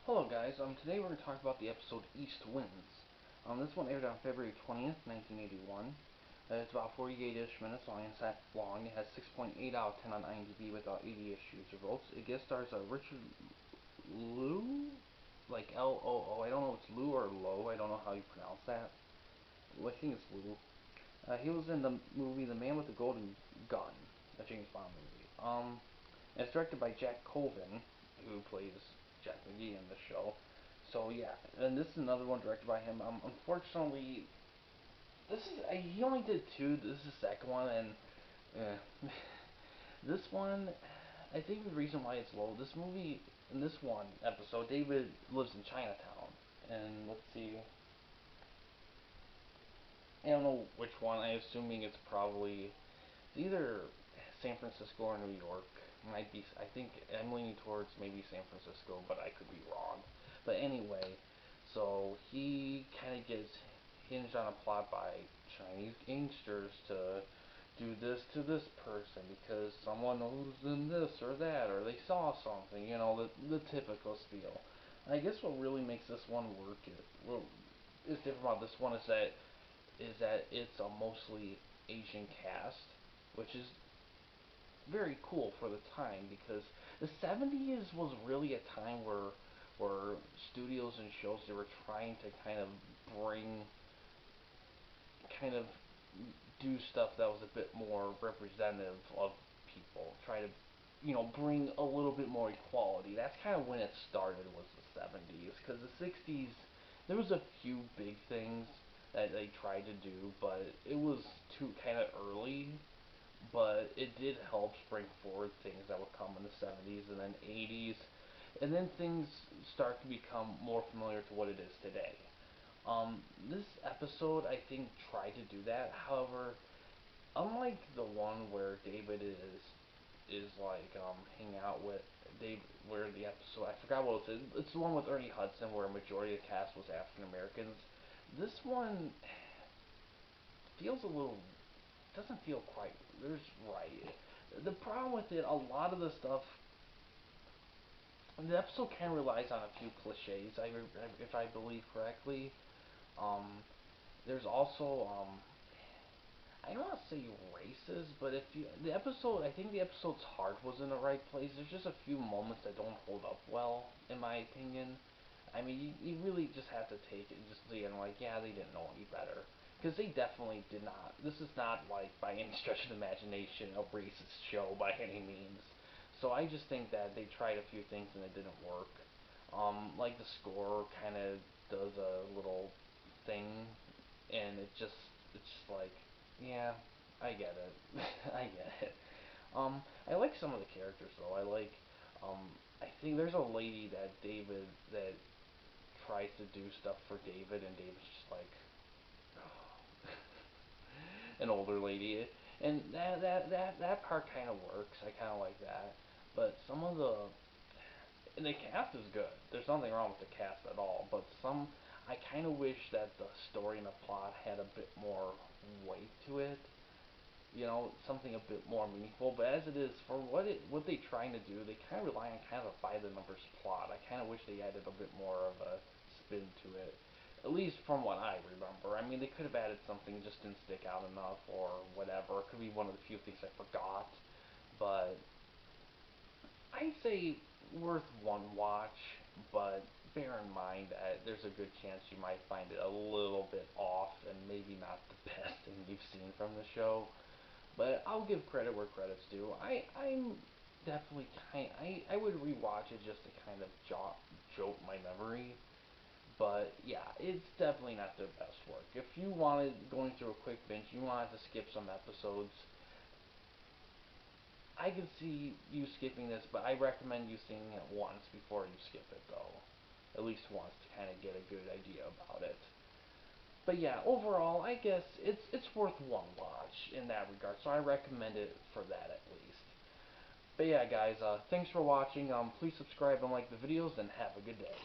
Hello guys, today we're going to talk about the episode East Winds. This one aired on February 20th, 1981. It's about 48-ish minutes long. It has 6.8 out of 10 on IMDb with about 80-ish user votes. It guest stars Richard Lou? Like L-O-O. I don't know if it's Lou or Low. I don't know how you pronounce that. I think it's Lou. He was in the movie The Man with the Golden Gun, a James Bond movie. And it's directed by Jack Coven, who plays Jack McGee in the show. So yeah, and this is another one directed by him. Unfortunately, he only did two. This is the second one, and this one, I think the reason why it's low. This movie in this one episode, David lives in Chinatown, and let's see. I don't know which one. I'm assuming it's probably either San Francisco or New York. Might be. I think I'm leaning towards maybe San Francisco, but I could be wrong. But anyway, so he kind of gets hinged on a plot by Chinese gangsters to do this to this person because someone knows them this or that, or they saw something. You know, the typical spiel. And I guess what really makes this one work what is different about this one is that it's a mostly Asian cast, which is very cool for the time because the 70s was really a time where studios and shows they were trying to kind of do stuff that was a bit more representative of people, try to bring a little bit more equality. That's kind of when it started, was the 70s, because the 60s there was a few big things that they tried to do, but it was too kind of early. But it did help bring forward things that would come in the 70s and then 80s, and then things start to become more familiar to what it is today. This episode, I think, tried to do that. However, unlike the one where David is like hanging out with Dave, where the episode, I forgot what it was. It's the one with Ernie Hudson where a majority of the cast was African Americans. This one feels a little, doesn't feel quite there's right. The problem with it, a lot of the stuff, the episode kind of relies on a few cliches, if I believe correctly. Um, there's also I don't want to say racist, but I think the episode's heart was in the right place. There's just a few moments that don't hold up well, in my opinion. I mean, you really just have to take it and just see and like, yeah, they didn't know any better. Because they definitely did not. This is not, like, by any stretch of the imagination, a racist show by any means. So I just think that they tried a few things and it didn't work. Like the score kind of does a little thing, and it's just like, yeah, I get it. I get it. I like some of the characters though. Um, I think there's a lady that tries to do stuff for David, and David's just like, an older lady, and that part kind of works. I kind of like that, but some of the cast is good. There's nothing wrong with the cast at all, but I kind of wish that the story and the plot had a bit more weight to it. Something a bit more meaningful. But as it is, for what they trying to do, they kind of rely on kind of a by the numbers plot. I kind of wish they added a bit more of a spin to it. At least from what I remember. I mean, they could have added something just didn't stick out enough or whatever. It could be one of the few things I forgot. But I'd say worth one watch, but bear in mind that there's a good chance you might find it a little bit off and maybe not the best thing you've seen from the show. But I'll give credit where credit's due. I'm definitely I would rewatch it just to kind of jolt my memory. But yeah, it's definitely not their best work. If you wanted going through a quick binge, you wanted to skip some episodes, I could see you skipping this, but I recommend you seeing it once before you skip it though. At least once to kind of get a good idea about it. But yeah, overall, I guess it's worth one watch in that regard. So I recommend it for that at least. But yeah, guys, thanks for watching. Please subscribe and like the videos, and have a good day.